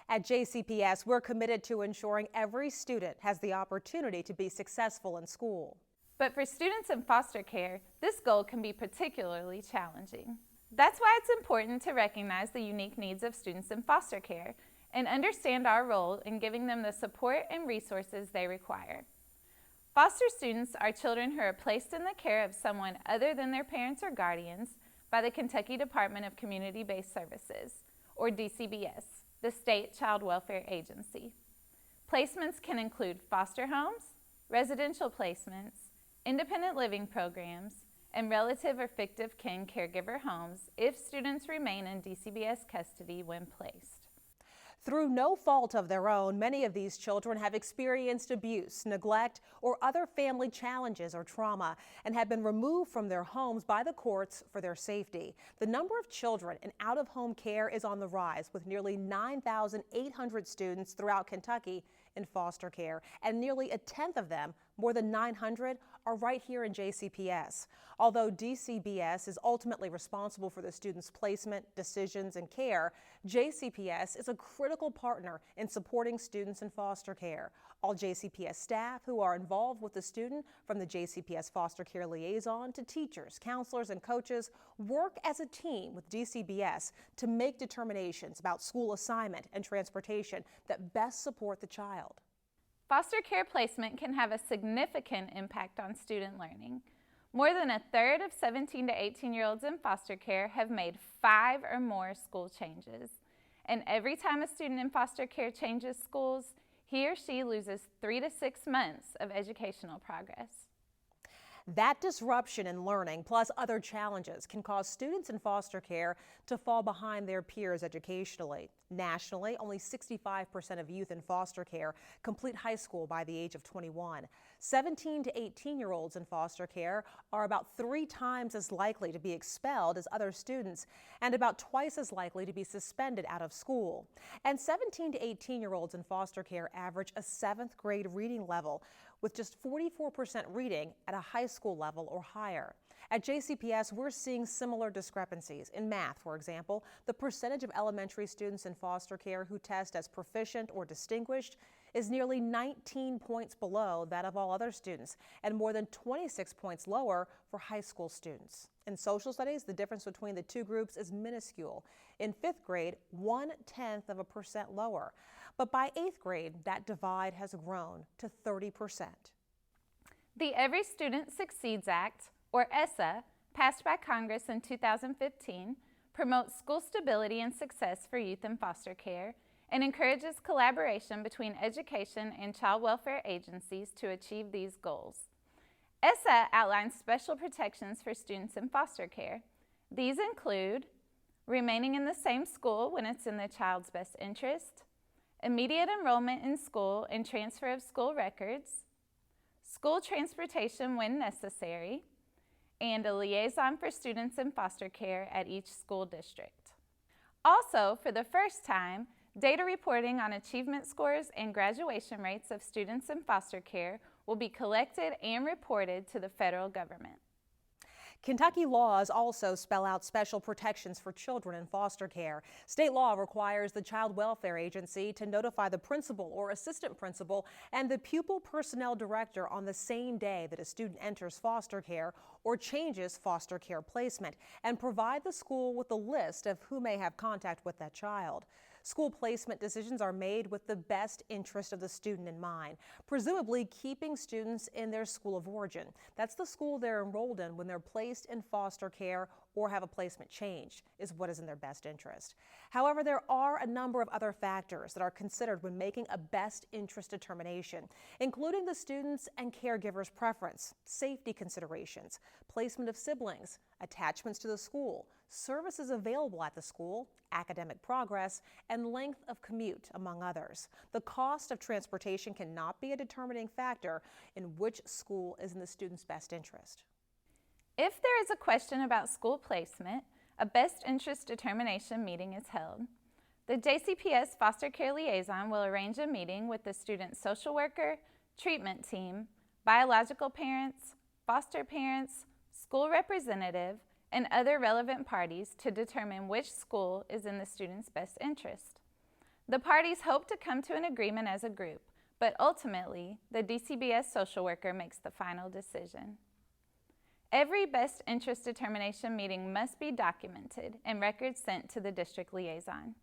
At JCPS, we're committed to ensuring every student has the opportunity to be successful in school. But for students in foster care, this goal can be particularly challenging. That's why it's important to recognize the unique needs of students in foster care and understand our role in giving them the support and resources they require. Foster students are children who are placed in the care of someone other than their parents or guardians by the Kentucky Department of Community-Based Services, or DCBS, the state child welfare agency. Placements can include foster homes, residential placements, independent living programs, and relative or fictive kin caregiver homes if students remain in DCBS custody when placed. Through no fault of their own, many of these children have experienced abuse, neglect, or other family challenges or trauma and have been removed from their homes by the courts for their safety. The number of children in out-of-home care is on the rise, with nearly 9,800 students throughout Kentucky in foster care, and nearly a tenth of them, more than 900, are right here in JCPS. Although DCBS is ultimately responsible for the students' placement, decisions, and care, JCPS is a critical partner in supporting students in foster care. All JCPS staff who are involved with the student, from the JCPS foster care liaison to teachers, counselors, and coaches, work as a team with DCBS to make determinations about school assignment and transportation that best support the child. Foster care placement can have a significant impact on student learning. More than a third of 17 to 18-year-olds in foster care have made 5 or more school changes. And every time a student in foster care changes schools, he or she loses 3 to 6 months of educational progress. That disruption in learning, plus other challenges, can cause students in foster care to fall behind their peers educationally. Nationally, only 65% of youth in foster care complete high school by the age of 21. 17 to 18-year-olds in foster care are about 3 times as likely to be expelled as other students and about twice as likely to be suspended out of school. And 17 to 18-year-olds in foster care average a 7th grade reading level, with just 44% reading at a high school level or higher. At JCPS, we're seeing similar discrepancies. In math, for example, the percentage of elementary students in foster care who test as proficient or distinguished is nearly 19 points below that of all other students, and more than 26 points lower for high school students. In social studies, the difference between the two groups is minuscule. In 5th grade, 0.1% lower. But by 8th grade, that divide has grown to 30%. The Every Student Succeeds Act, or ESSA, passed by Congress in 2015, promotes school stability and success for youth in foster care and encourages collaboration between education and child welfare agencies to achieve these goals. ESSA outlines special protections for students in foster care. These include remaining in the same school when it's in the child's best interest, immediate enrollment in school and transfer of school records, school transportation when necessary, and a liaison for students in foster care at each school district. Also, for the first time, data reporting on achievement scores and graduation rates of students in foster care will be collected and reported to the federal government. Kentucky laws also spell out special protections for children in foster care. State law requires the Child Welfare Agency to notify the principal or assistant principal and the pupil personnel director on the same day that a student enters foster care or changes foster care placement, and provide the school with a list of who may have contact with that child. School placement decisions are made with the best interest of the student in mind, presumably keeping students in their school of origin. That's the school they're enrolled in when they're placed in foster care or have a placement changed, is what is in their best interest. However, there are a number of other factors that are considered when making a best interest determination, including the student's and caregiver's preference, safety considerations, placement of siblings, attachments to the school, services available at the school, academic progress, and length of commute, among others. The cost of transportation cannot be a determining factor in which school is in the student's best interest. If there is a question about school placement, a best interest determination meeting is held. The JCPS foster care liaison will arrange a meeting with the student's social worker, treatment team, biological parents, foster parents, school representative, and other relevant parties to determine which school is in the student's best interest. The parties hope to come to an agreement as a group, but ultimately, the DCBS social worker makes the final decision. Every best interest determination meeting must be documented and records sent to the district liaison.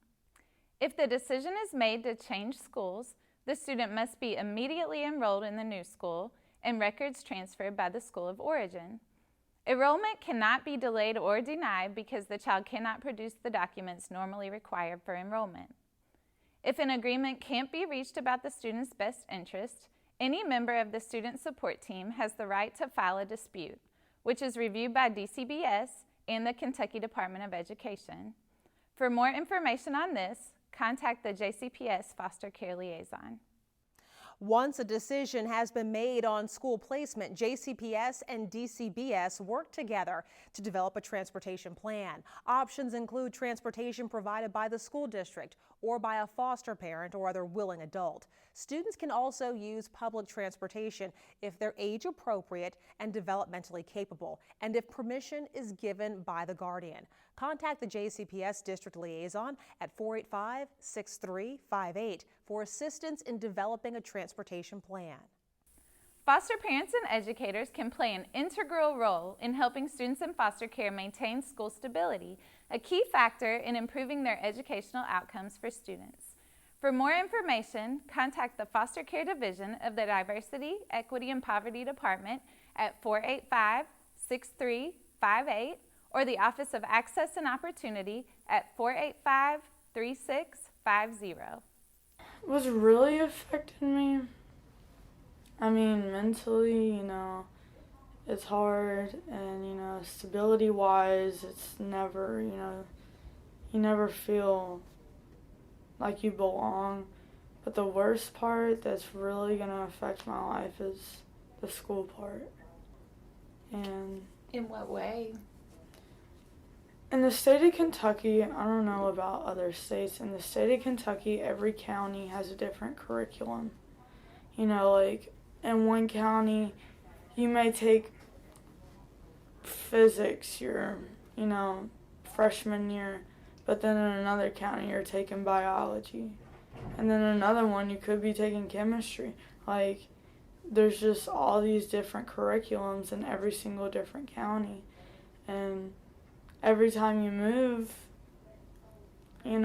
If the decision is made to change schools, the student must be immediately enrolled in the new school and records transferred by the school of origin. Enrollment cannot be delayed or denied because the child cannot produce the documents normally required for enrollment. If an agreement can't be reached about the student's best interest, any member of the student support team has the right to file a dispute, which is reviewed by DCBS and the Kentucky Department of Education. For more information on this, contact the JCPS Foster Care Liaison. Once a decision has been made on school placement, JCPS and DCBS work together to develop a transportation plan. Options include transportation provided by the school district or by a foster parent or other willing adult. Students can also use public transportation if they're age appropriate and developmentally capable, and if permission is given by the guardian. Contact the JCPS District Liaison at 485-6358 for assistance in developing a transportation plan. Foster parents and educators can play an integral role in helping students in foster care maintain school stability, a key factor in improving their educational outcomes for students. For more information, contact the Foster Care Division of the Diversity, Equity, and Poverty Department at 485-6358 or the Office of Access and Opportunity at 485-3650. What's really affected me? I mean, mentally, it's hard, and, stability-wise, it's never, you never feel like you belong. But the worst part that's really going to affect my life is the school part. And in what way? In the state of Kentucky, I don't know about other states, in the state of Kentucky, every county has a different curriculum. Like in one county, you may take physics your, freshman year, but then in another county, you're taking biology. And then another one, you could be taking chemistry. Like, there's just all these different curriculums in every single different county. And every time you move, you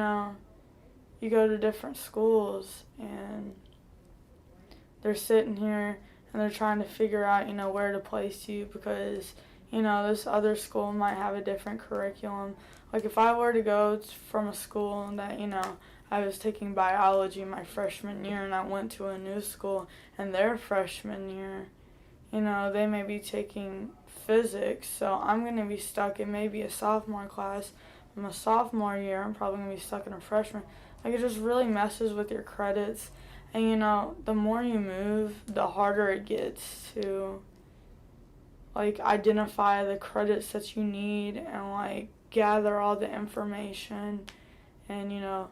go to different schools, and they're sitting here and they're trying to figure out, where to place you because, this other school might have a different curriculum. Like if I were to go from a school that, I was taking biology my freshman year and I went to a new school and their freshman year, they may be taking physics, so I'm going to be stuck in maybe a sophomore class. In my sophomore year, I'm probably going to be stuck in a freshman. Like, it just really messes with your credits. And, the more you move, the harder it gets to, identify the credits that you need and, gather all the information and,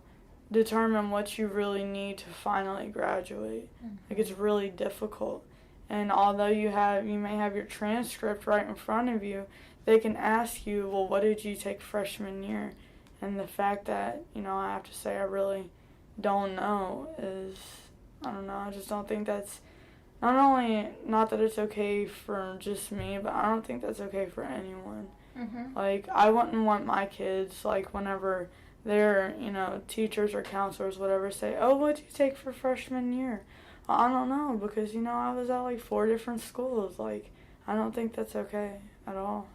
determine what you really need to finally graduate. Mm-hmm. It's really difficult. And although you may have your transcript right in front of you, they can ask you, well, what did you take freshman year? And the fact that, I have to say I really don't know is, I don't know, I just don't think that's, not that it's okay for just me, but I don't think that's okay for anyone. Mm-hmm. I wouldn't want my kids, whenever their, teachers or counselors, whatever, say, oh, what'd you take for freshman year? I don't know, because, I was at 4 different schools. I don't think that's okay at all.